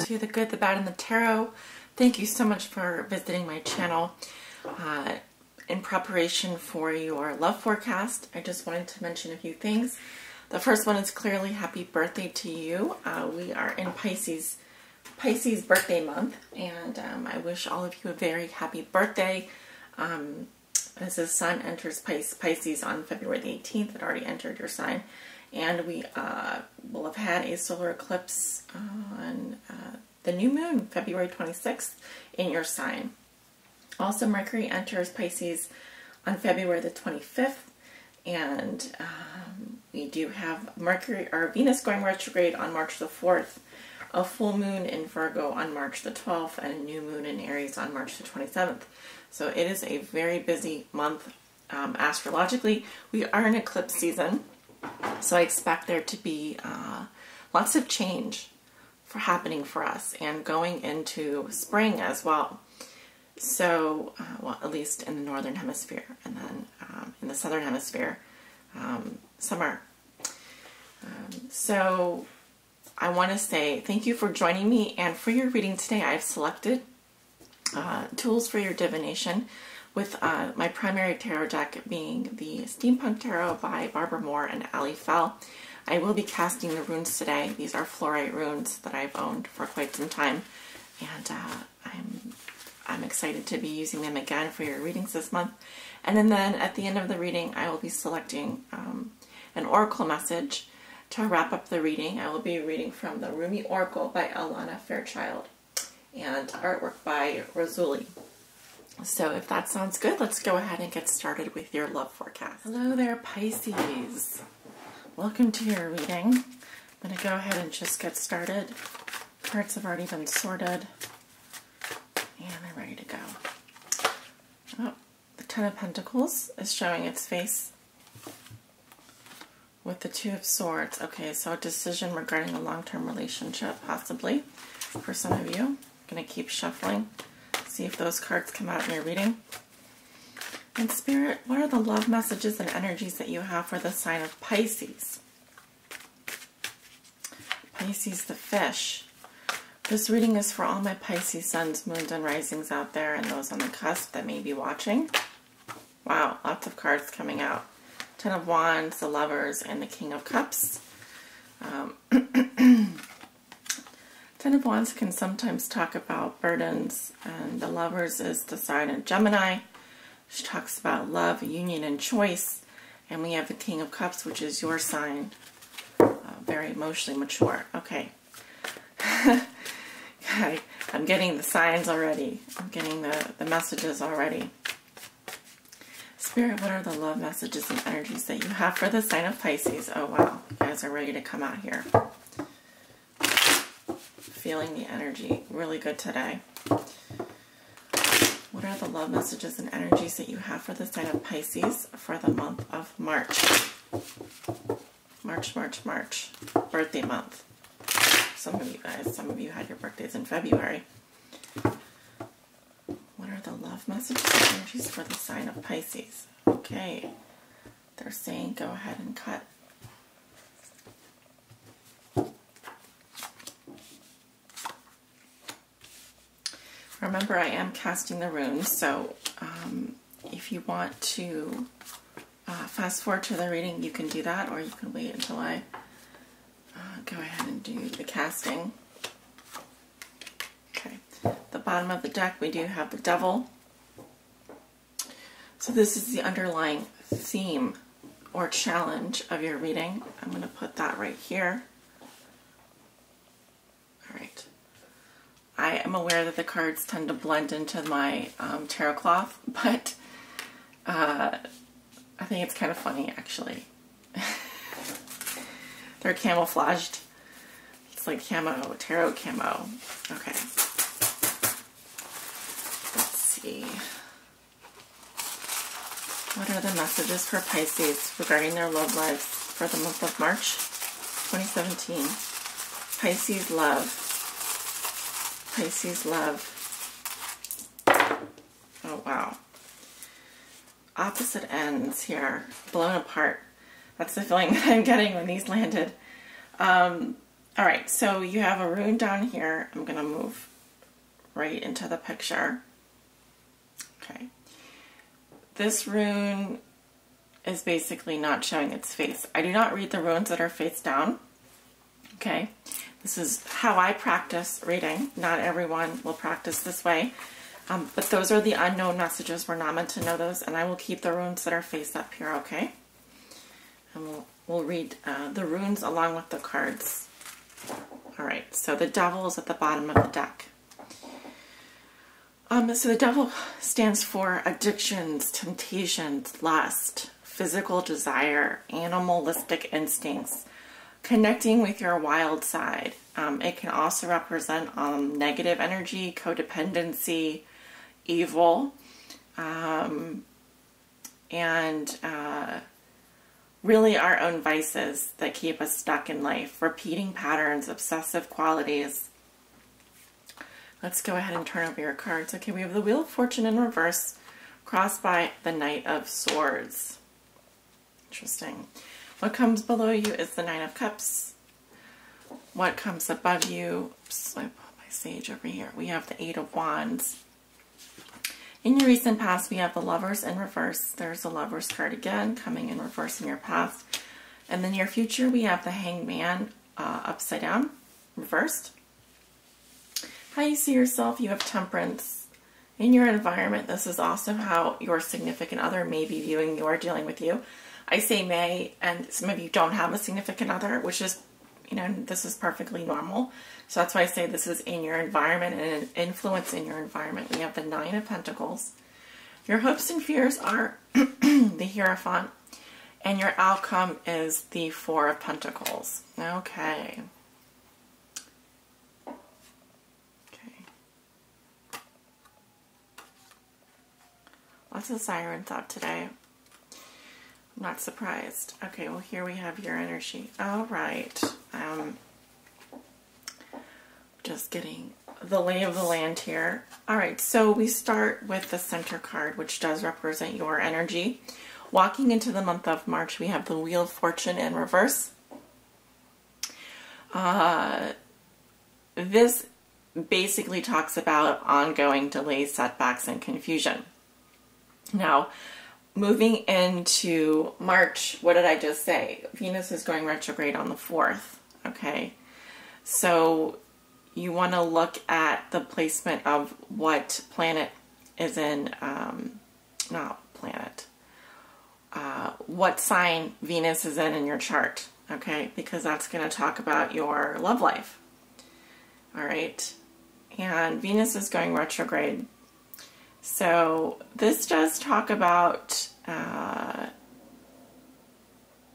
to The Good, the Bad, and the Tarot. Thank you so much for visiting my channel. In preparation for your love forecast, I just wanted to mention a few things. The first one is clearly happy birthday to you. We are in Pisces birthday month, and I wish all of you a very happy birthday. As the sun enters Pisces on February the 18th, it already entered your sign. And we will have had a solar eclipse on the new moon, February 26th, in your sign. Also, Mercury enters Pisces on February the 25th, and we do have Mercury or Venus going retrograde on March the 4th, a full moon in Virgo on March the 12th, and a new moon in Aries on March the 27th. So it is a very busy month astrologically. We are in eclipse season. So I expect there to be lots of change happening for us, and going into spring as well. So, well, at least in the northern hemisphere, and then in the southern hemisphere, summer. So I want to say thank you for joining me, and for your reading today, I've selected tools for your divination, with my primary tarot deck being the Steampunk Tarot by Barbara Moore and Ali Fell. I will be casting the runes today. These are fluorite runes that I've owned for quite some time, and I'm excited to be using them again for your readings this month. And then at the end of the reading, I will be selecting an oracle message to wrap up the reading. I will be reading from the Rumi Oracle by Alana Fairchild and artwork by Rosuli. So if that sounds good, let's go ahead and get started with your love forecast. Hello there, Pisces. Welcome to your reading. I'm going to go ahead and just get started. Cards have already been sorted, and they're ready to go. Oh, the Ten of Pentacles is showing its face with the Two of Swords. Okay, so a decision regarding a long-term relationship, possibly, for some of you. I'm going to keep shuffling. See if those cards come out in your reading. And Spirit, what are the love messages and energies that you have for the sign of Pisces? Pisces the fish. This reading is for all my Pisces suns, moons, and risings out there, and those on the cusp that may be watching. Wow, lots of cards coming out. Ten of Wands, the Lovers, and the King of Cups. Ten of Wands can sometimes talk about burdens, and the Lovers is the sign of Gemini, which talks about love, union, and choice. And we have the King of Cups, which is your sign, very emotionally mature. Okay. Okay, I'm getting the signs already. I'm getting the messages already. Spirit, what are the love messages and energies that you have for the sign of Pisces? Oh wow, you guys are ready to come out here. Feeling the energy really good today. What are the love messages and energies that you have for the sign of Pisces for the month of March? March. Birthday month. Some of you had your birthdays in February. What are the love messages and energies for the sign of Pisces? Okay. They're saying go ahead and cut. Remember, I am casting the runes, so if you want to fast forward to the reading, you can do that, or you can wait until I go ahead and do the casting. Okay, the bottom of the deck, we do have the Devil. So this is the underlying theme or challenge of your reading. I'm going to put that right here. All right. I am aware that the cards tend to blend into my tarot cloth, but I think it's kind of funny, actually. They're camouflaged. It's like camo, tarot camo. Okay. Let's see. What are the messages for Pisces regarding their love lives for the month of March 2017? Pisces love. Pisces love. Oh, wow. Opposite ends here. Blown apart. That's the feeling that I'm getting when these landed. I All right, so you have a rune down here. I'm going to move right into the picture. Okay. This rune is basically not showing its face. I do not read the runes that are face down. Okay. This is how I practice reading. Not everyone will practice this way. But those are the unknown messages. We're not meant to know those. And I will keep the runes that are face up here, okay? And we'll read the runes along with the cards. All right, so the devil is at the bottom of the deck. So the devil stands for addictions, temptations, lust, physical desire, animalistic instincts, connecting with your wild side. It can also represent negative energy, codependency, evil, and really our own vices that keep us stuck in life, repeating patterns, obsessive qualities. Let's go ahead and turn over your cards. Okay, we have the Wheel of Fortune in reverse, crossed by the Knight of Swords. Interesting. What comes below you is the Nine of Cups. What comes above you, oops, I put my sage over here. We have the Eight of Wands. In your recent past, we have the Lovers in reverse. There's the Lovers card again, coming in reverse in your past. And then your future, we have the Hanged Man upside down, reversed. How you see yourself, you have Temperance. In your environment, this is also how your significant other may be viewing you or dealing with you. I say may, and some of you don't have a significant other, which is, you know, this is perfectly normal. So that's why I say this is in your environment and an influence in your environment. We have the Nine of Pentacles. Your hopes and fears are the Hierophant, and your outcome is the Four of Pentacles. Okay. Lots of sirens out today. I'm not surprised. Okay, well here we have your energy. All right. Just getting the lay of the land here. All right, so we start with the center card, which does represent your energy. Walking into the month of March, we have the Wheel of Fortune in reverse. This basically talks about ongoing delays, setbacks, and confusion. Now, moving into March, what did I just say? Venus is going retrograde on the 4th, okay? So you want to look at the placement of what planet is in, not planet, what sign Venus is in your chart, okay? Because that's going to talk about your love life, all right? And Venus is going retrograde. So this does talk about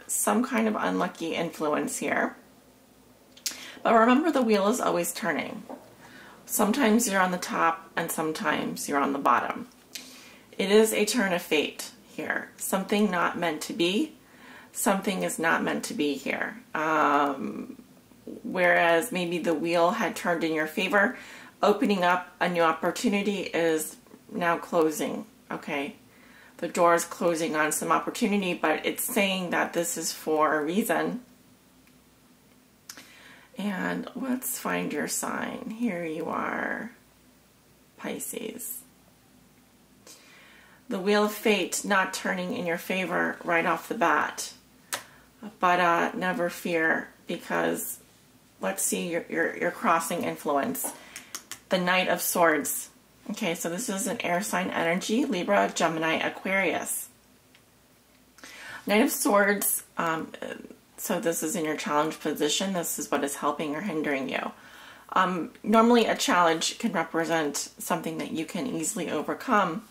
some kind of unlucky influence here. But remember, the wheel is always turning. Sometimes you're on the top and sometimes you're on the bottom. It is a turn of fate here. Something not meant to be. Something is not meant to be here. Whereas maybe the wheel had turned in your favor, opening up a new opportunity is now closing, okay? The door is closing on some opportunity, but it's saying that this is for a reason. And let's find your sign. Here you are, Pisces. The Wheel of Fate not turning in your favor right off the bat. But never fear, because let's see your crossing influence. The Knight of Swords. Okay, so this is an air sign energy, Libra, Gemini, Aquarius. Knight of Swords, so this is in your challenge position. This is what is helping or hindering you. Normally a challenge can represent something that you can easily overcome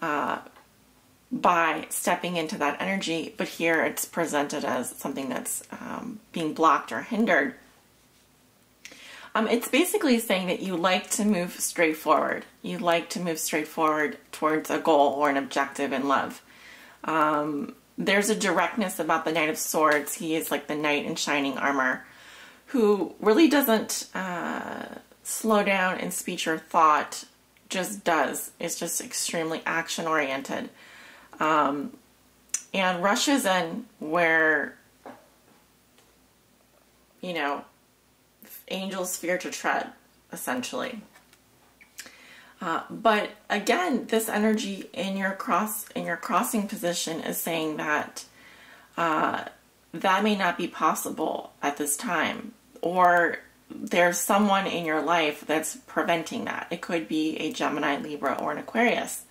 by stepping into that energy, but here it's presented as something that's being blocked or hindered. It's basically saying that you like to move straight forward. You like to move straight forward towards a goal or an objective in love. There's a directness about the Knight of Swords. He is like the knight in shining armor who really doesn't slow down in speech or thought, just does. It's just extremely action-oriented. And rushes in where, you know, angels fear to tread, essentially. But again, this energy in your crossing position is saying that that may not be possible at this time, or there's someone in your life that's preventing that. It could be a Gemini, Libra, or an Aquarius.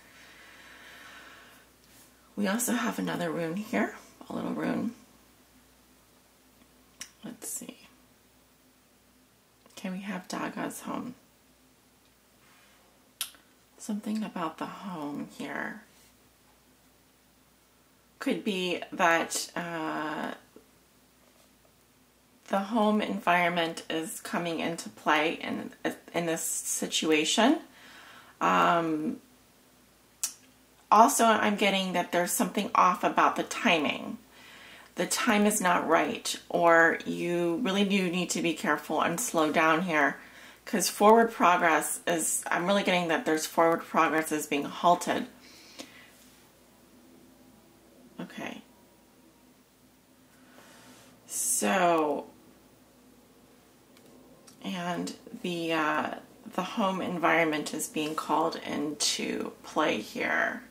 We also have another rune here, a little rune. Let's see. Okay, we have Daga's home. Something about the home here. Could be that the home environment is coming into play in this situation. Also, I'm getting that there's something off about the timing. The time is not right, or you really do need to be careful and slow down here, because forward progress is, I'm really getting that there's forward progress is being halted. Okay. So, and the home environment is being called into play here.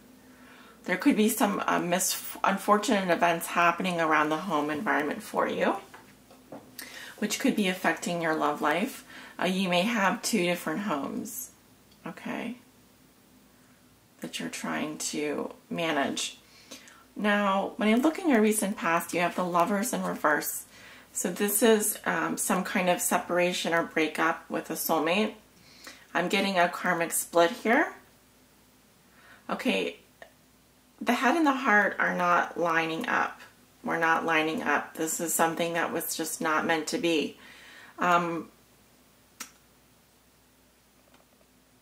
There could be some unfortunate events happening around the home environment for you, which could be affecting your love life. You may have 2 different homes, okay, that you're trying to manage. Now, when you look in your recent past, you have the Lovers in reverse. So this is some kind of separation or breakup with a soulmate. I'm getting a karmic split here. Okay, the head and the heart are not lining up. We're not lining up. This is something that was just not meant to be.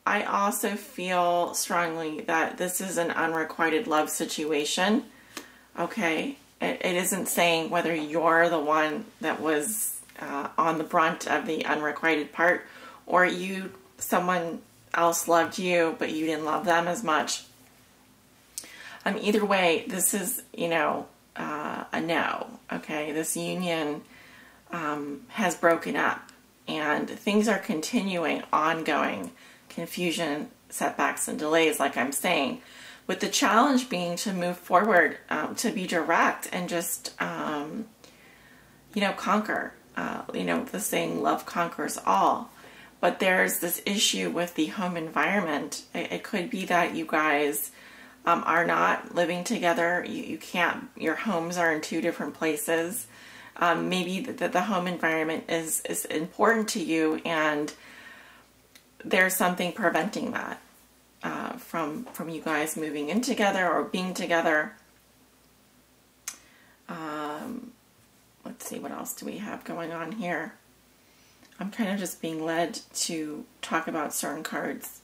I also feel strongly that this is an unrequited love situation. Okay, it isn't saying whether you're the one that was on the brunt of the unrequited part, or someone else loved you, but you didn't love them as much. Either way, this is, a no. Okay, this union has broken up, and things are continuing, ongoing. Confusion, setbacks, and delays, like I'm saying, with the challenge being to move forward, to be direct and just, conquer. The saying, love conquers all. But there's this issue with the home environment. It could be that you guys are not living together. You can't, your homes are in 2 different places. Maybe the home environment is important to you, and there's something preventing that from you guys moving in together or being together. Let's see, what else do we have going on here? I'm kind of just being led to talk about certain cards.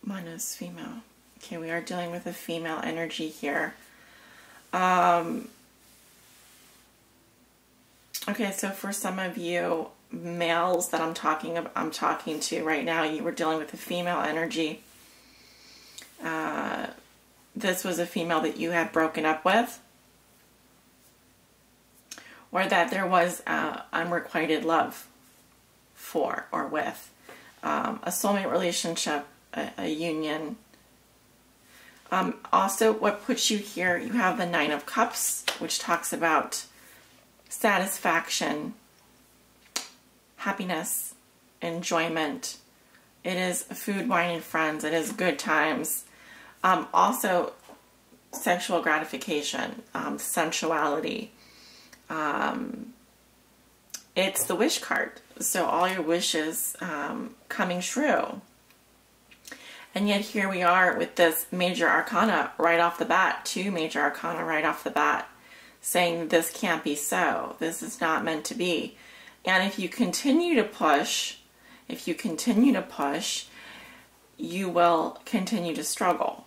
Mine is female. Okay, we are dealing with a female energy here. Okay, so for some of you males that I'm talking to right now, you were dealing with a female energy. This was a female that you had broken up with, or that there was unrequited love for or with. A soulmate relationship, a union. Also, what puts you here, you have the 9 of Cups, which talks about satisfaction, happiness, enjoyment. It is food, wine, and friends. It is good times. Also, sexual gratification, sensuality. It's the wish card. So all your wishes coming true. And yet here we are with this major arcana right off the bat, 2 major arcana right off the bat, saying this can't be so. This is not meant to be. And if you continue to push, you will continue to struggle.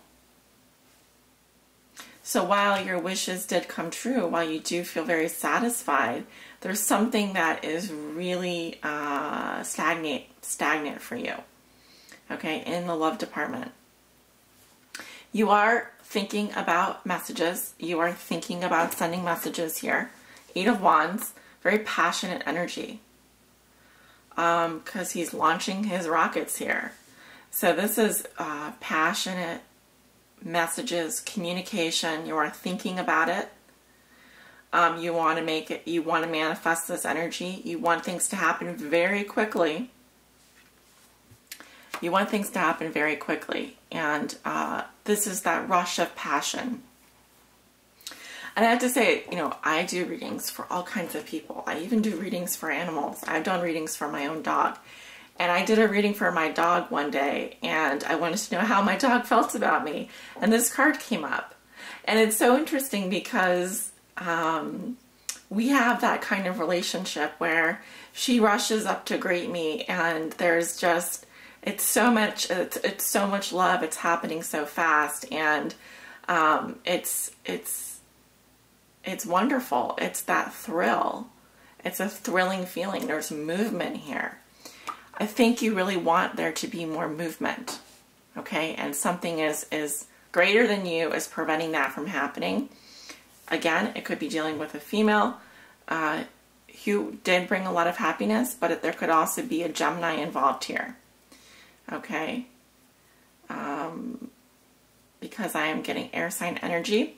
So while your wishes did come true, while you do feel very satisfied, there's something that is really stagnant for you, okay, in the love department. You are thinking about messages. You are thinking about sending messages here. 8 of Wands, very passionate energy, because he's launching his rockets here. So this is passionate messages, communication. You are thinking about it. You want to make it, you want to manifest this energy. You want things to happen very quickly. You want things to happen very quickly. And this is that rush of passion. And I have to say, you know, I do readings for all kinds of people. I even do readings for animals. I've done readings for my own dog. And I did a reading for my dog one day, and I wanted to know how my dog felt about me. And this card came up. And it's so interesting because we have that kind of relationship where she rushes up to greet me, and there's just, it's so much love. It's happening so fast, and it's wonderful. It's that thrill. It's a thrilling feeling. There's movement here. I think you really want there to be more movement, okay? And something is greater than you is preventing that from happening. Again, it could be dealing with a female who did bring a lot of happiness, but there could also be a Gemini involved here, okay? Because I am getting air sign energy.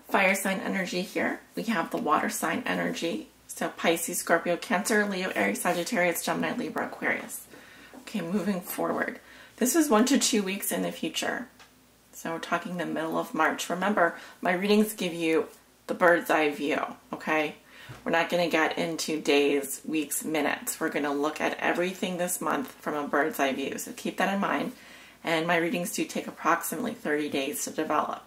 Fire sign energy here. We have the water sign energy. So Pisces, Scorpio, Cancer, Leo, Aries, Sagittarius, Gemini, Libra, Aquarius. Okay, moving forward. This is 1 to 2 weeks in the future. So we're talking the middle of March. Remember, my readings give you the bird's eye view, okay? We're not going to get into days, weeks, minutes. We're going to look at everything this month from a bird's eye view. So keep that in mind. And my readings do take approximately 30 days to develop.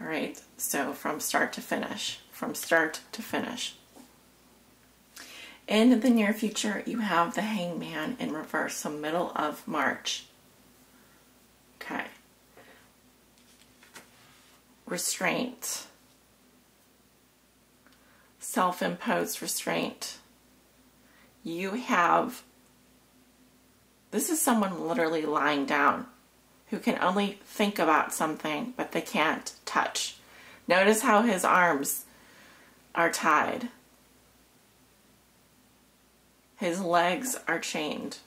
All right, so from start to finish, In the near future, you have the Hangman in reverse, so middle of March. Okay. Restraint. Self-imposed restraint. You have, this is someone literally lying down, who can only think about something, but they can't touch. Notice how his arms are tied. His legs are chained.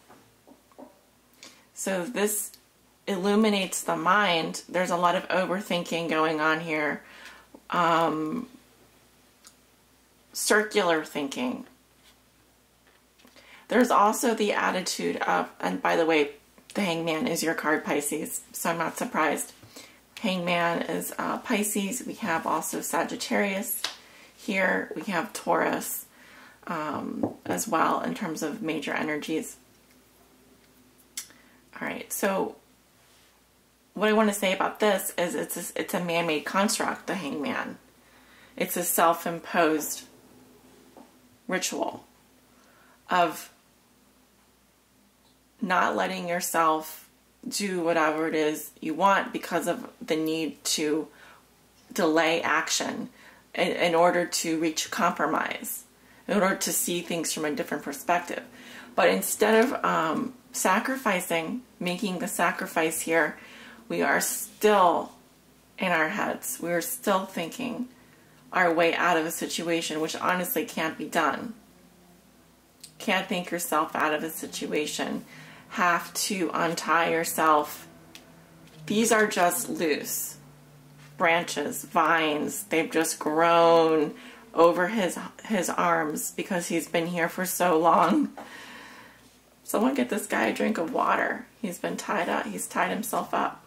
So this illuminates the mind. There's a lot of overthinking going on here. Circular thinking. There's also the attitude of, and by the way, the Hangman is your card, Pisces, so I'm not surprised. Hangman is Pisces. We have also Sagittarius here. We have Taurus as well in terms of major energies. All right, so what I want to say about this is it's a man-made construct, the Hangman. It's a self-imposed ritual of not letting yourself do whatever it is you want because of the need to delay action in order to reach compromise, in order to see things from a different perspective. But instead of sacrificing, making the sacrifice here, we are still in our heads. We are still thinking our way out of a situation, which honestly can't be done. Can't think yourself out of a situation. Have to untie yourself. These are just loose branches, vines. They've just grown over his arms because he's been here for so long. Someone get this guy a drink of water. He's been tied up. He's tied himself up.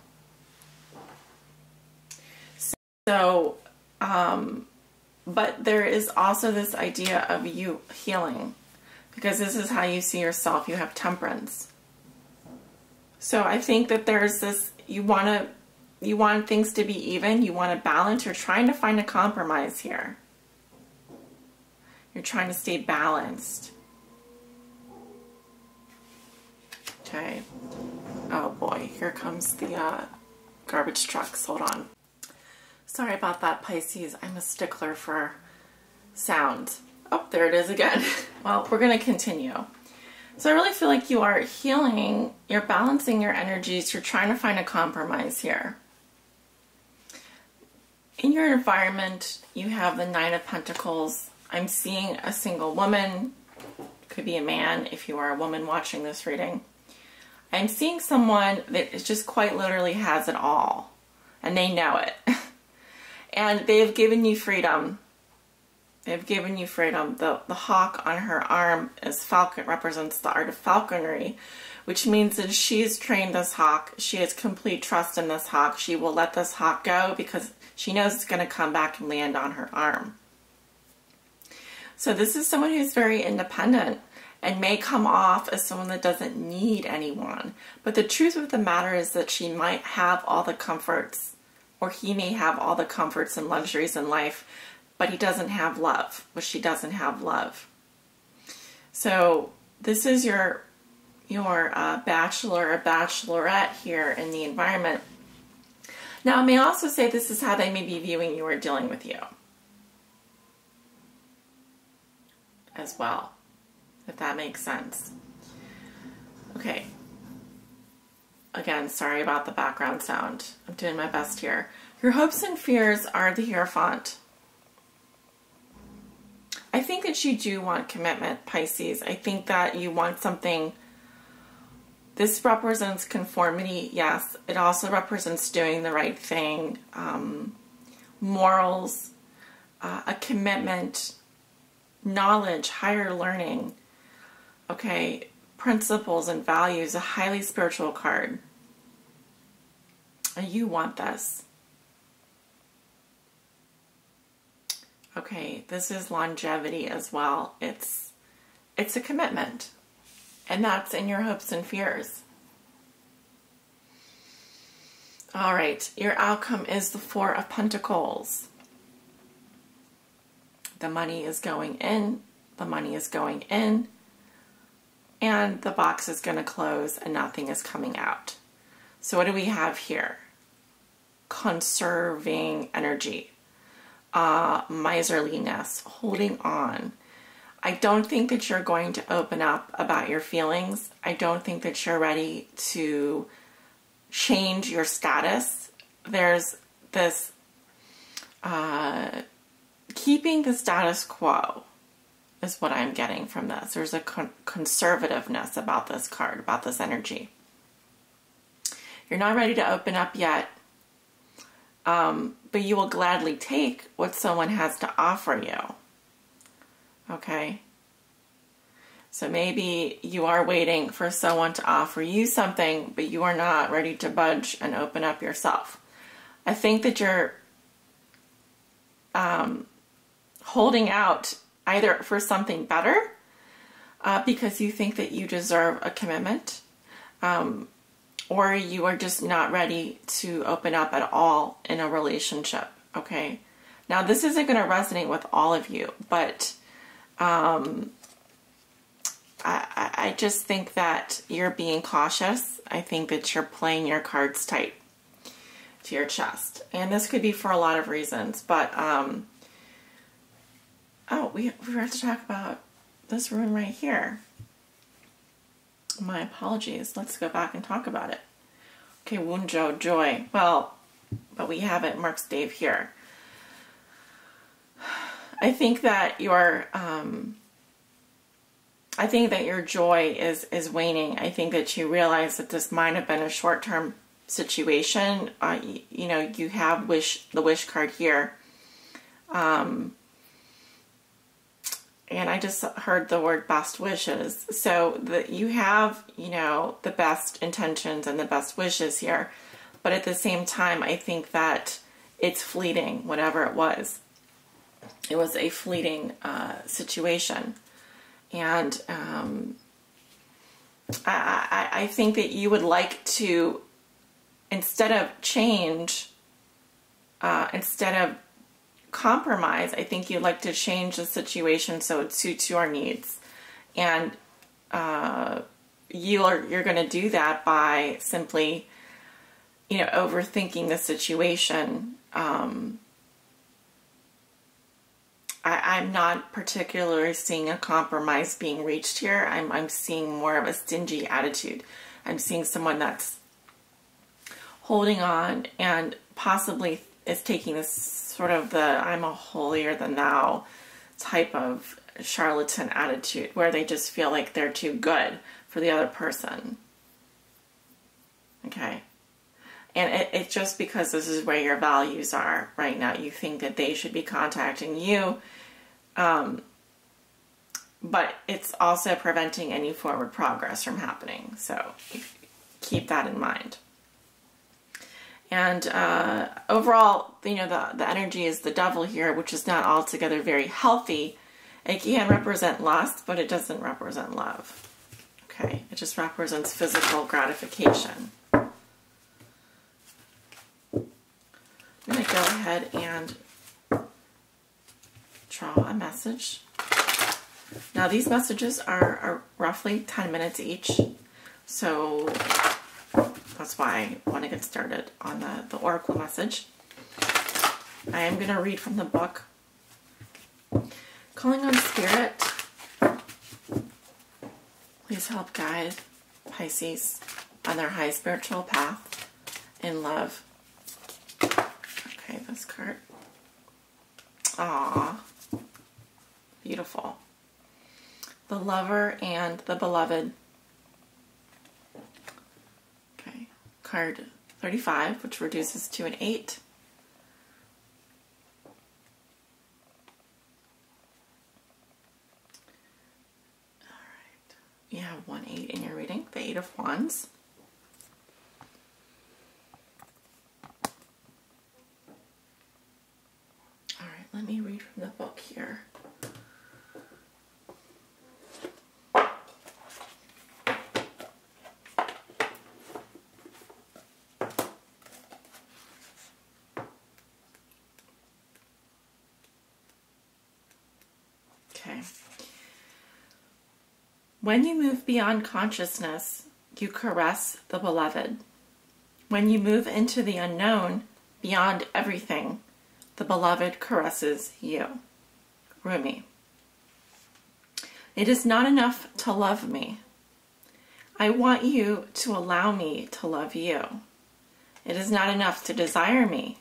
So, but there is also this idea of you healing, because this is how you see yourself. You have temperance. So I think that there's this, you want things to be even, you want to balance, you're trying to find a compromise here. You're trying to stay balanced. Okay. Oh boy, here comes the garbage trucks. Hold on. Sorry about that, Pisces. I'm a stickler for sound. Oh, there it is again. Well, we're going to continue. So I really feel like you are healing, you're balancing your energies, you're trying to find a compromise here. In your environment, you have the Nine of Pentacles. I'm seeing a single woman, Could be a man if you are a woman watching this reading. I'm seeing someone that is just quite literally has it all, and they know it. And they've given you freedom. They've given you freedom. The hawk on her arm is falcon, represents the art of falconry, which means that she's trained this hawk. She has complete trust in this hawk. She will let this hawk go because she knows it's going to come back and land on her arm. So this is someone who's very independent and may come off as someone that doesn't need anyone. But the truth of the matter is that she might have all the comforts, or he may have all the comforts and luxuries in life, but he doesn't have love, or she doesn't have love. So this is your bachelor or bachelorette here in the environment. Now, I may also say this is how they may be viewing you or dealing with you as well, if that makes sense. Okay. Again, sorry about the background sound. I'm doing my best here. Your hopes and fears are the Hierophant. I think that you do want commitment, Pisces. I think that you want something. This represents conformity, yes. It also represents doing the right thing, morals, a commitment, knowledge, higher learning, okay, principles and values, a highly spiritual card. And you want this. Okay, this is longevity as well. It's a commitment. And that's in your hopes and fears. All right, your outcome is the Four of Pentacles. The money is going in, the money is going in, and the box is going to close and nothing is coming out. So what do we have here? Conserving energy, miserliness, holding on. I don't think that you're going to open up about your feelings. I don't think that you're ready to change your status. There's this keeping the status quo is what I'm getting from this. There's a conservativeness about this card, about this energy. You're not ready to open up yet, but you will gladly take what someone has to offer you. Okay? So maybe you are waiting for someone to offer you something, but you are not ready to budge and open up yourself. I think that you're holding out either for something better because you think that you deserve a commitment, or you are just not ready to open up at all in a relationship, okay? Now, this isn't going to resonate with all of you, but I just think that you're being cautious. I think that you're playing your cards tight to your chest. And this could be for a lot of reasons, but oh, we have to talk about this rune right here. My apologies. Let's go back and talk about it. Okay, Wunjo, joy. Well, but we have it, Mark's Dave here. I think that your joy is waning. I think that you realize that this might have been a short-term situation. You know, you have the wish card here. And I just heard the word best wishes. So that you have, you know, the best intentions and the best wishes here. But at the same time, I think that it's fleeting, whatever it was. It was a fleeting situation. And I think that you would like to, instead of change, instead of compromise, I think you'd like to change the situation so it suits your needs. And you're going to do that by simply, you know, overthinking the situation. I'm not particularly seeing a compromise being reached here. I'm seeing more of a stingy attitude. I'm seeing someone that's holding on and possibly is taking this sort of the I'm a holier than thou type of charlatan attitude where they just feel like they're too good for the other person. Okay? And it's just because this is where your values are right now. You think that they should be contacting you. But it's also preventing any forward progress from happening. So keep that in mind. And overall, you know, the energy is the devil here, which is not altogether very healthy. It can represent lust, but it doesn't represent love. Okay, it just represents physical gratification. I'm going to go ahead and draw a message. Now these messages are roughly 10 minutes each, so that's why I want to get started on the oracle message. I am going to read from the book. Calling on Spirit, please help guide Pisces on their high spiritual path in love. Okay, this card. Aww. Beautiful. The Lover and the Beloved. Okay, card 35, which reduces to an 8. Alright, you have 1 8 in your reading, the 8 of Wands. Alright, let me read from the book here. Okay. When you move beyond consciousness, you caress the beloved. When you move into the unknown, beyond everything, the beloved caresses you. Rumi. It is not enough to love me. I want you to allow me to love you. It is not enough to desire me,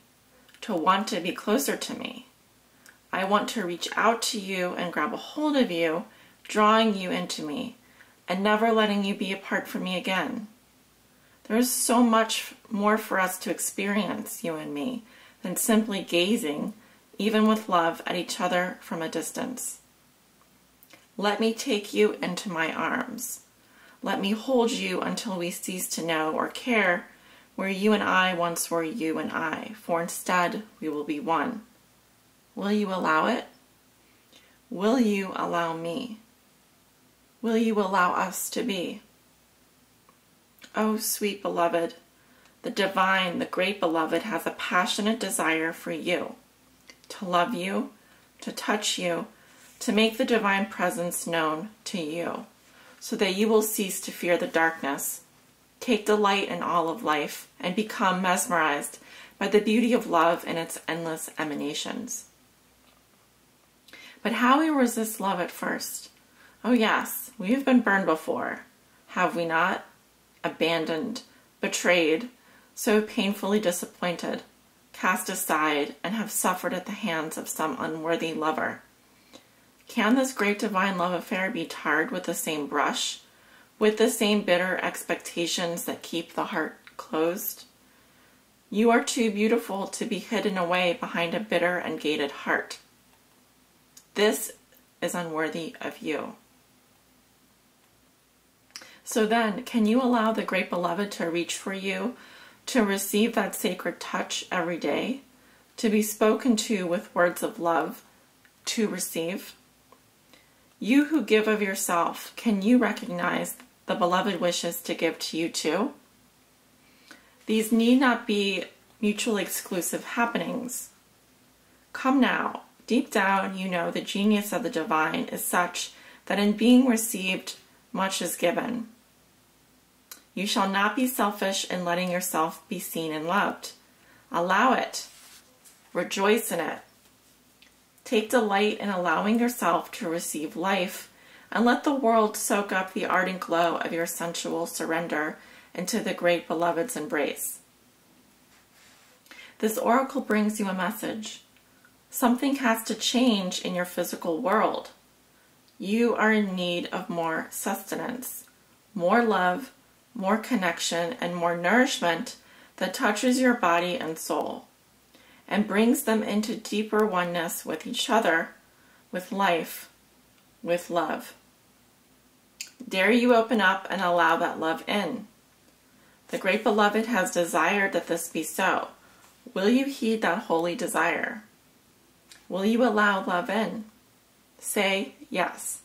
to want to be closer to me. I want to reach out to you and grab a hold of you, drawing you into me, and never letting you be apart from me again. There is so much more for us to experience, you and me, than simply gazing, even with love, at each other from a distance. Let me take you into my arms. Let me hold you until we cease to know or care where you and I once were you and I, for instead we will be one. Will you allow it? Will you allow me? Will you allow us to be? Oh, sweet beloved, the divine, the great beloved has a passionate desire for you, to love you, to touch you, to make the divine presence known to you, so that you will cease to fear the darkness, take delight in all of life, and become mesmerized by the beauty of love and its endless emanations. But how we resist love at first? Oh yes, we have been burned before, have we not? Abandoned, betrayed, so painfully disappointed, cast aside, and have suffered at the hands of some unworthy lover. Can this great divine love affair be tarred with the same brush, with the same bitter expectations that keep the heart closed? You are too beautiful to be hidden away behind a bitter and gated heart. This is unworthy of you. So then, can you allow the great beloved to reach for you, to receive that sacred touch every day, to be spoken to with words of love, to receive? You who give of yourself, can you recognize the beloved wishes to give to you too? These need not be mutually exclusive happenings. Come now. Deep down, you know the genius of the divine is such that in being received, much is given. You shall not be selfish in letting yourself be seen and loved. Allow it. Rejoice in it. Take delight in allowing yourself to receive life, and let the world soak up the ardent glow of your sensual surrender into the great beloved's embrace. This oracle brings you a message. Something has to change in your physical world. You are in need of more sustenance, more love, more connection, and more nourishment that touches your body and soul and brings them into deeper oneness with each other, with life, with love. Dare you open up and allow that love in? The Great Beloved has desired that this be so. Will you heed that holy desire? Will you allow love in? Say yes.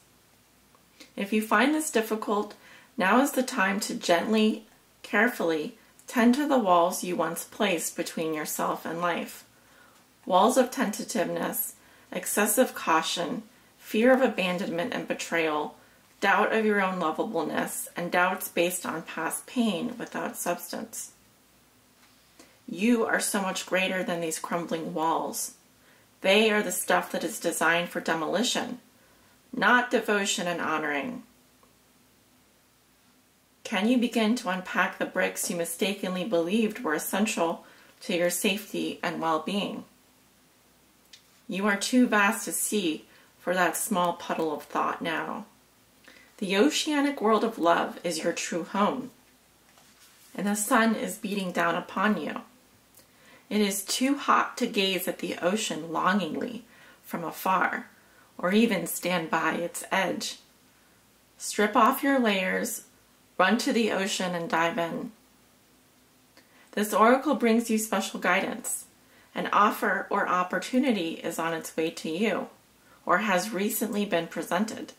If you find this difficult, now is the time to gently, carefully tend to the walls you once placed between yourself and life. Walls of tentativeness, excessive caution, fear of abandonment and betrayal, doubt of your own lovableness, and doubts based on past pain without substance. You are so much greater than these crumbling walls. They are the stuff that is designed for demolition, not devotion and honoring. Can you begin to unpack the bricks you mistakenly believed were essential to your safety and well-being? You are too vast to see for that small puddle of thought now. The oceanic world of love is your true home, and the sun is beating down upon you. It is too hot to gaze at the ocean longingly from afar, or even stand by its edge. Strip off your layers, run to the ocean and dive in. This oracle brings you special guidance. An offer or opportunity is on its way to you, or has recently been presented.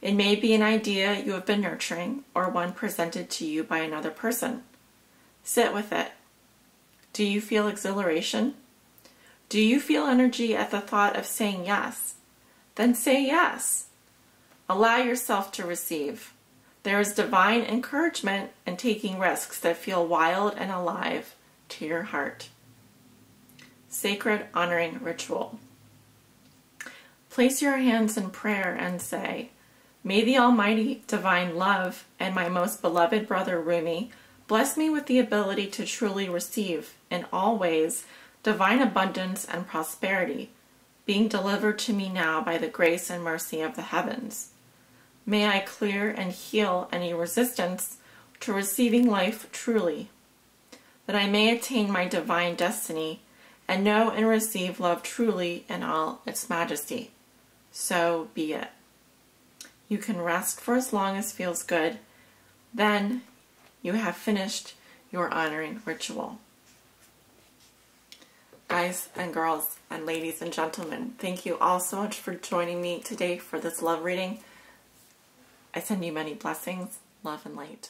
It may be an idea you have been nurturing, or one presented to you by another person. Sit with it. Do you feel exhilaration? Do you feel energy at the thought of saying yes? Then say yes. Allow yourself to receive. There is divine encouragement in taking risks that feel wild and alive to your heart. Sacred honoring ritual. Place your hands in prayer and say, "May the Almighty Divine Love and my most beloved brother Rumi bless me with the ability to truly receive, in all ways, divine abundance and prosperity, being delivered to me now by the grace and mercy of the heavens. May I clear and heal any resistance to receiving life truly, that I may attain my divine destiny and know and receive love truly in all its majesty. So be it." You can rest for as long as feels good. Then you have finished your honoring ritual. Guys and girls and ladies and gentlemen, thank you all so much for joining me today for this love reading. I send you many blessings, love, and light.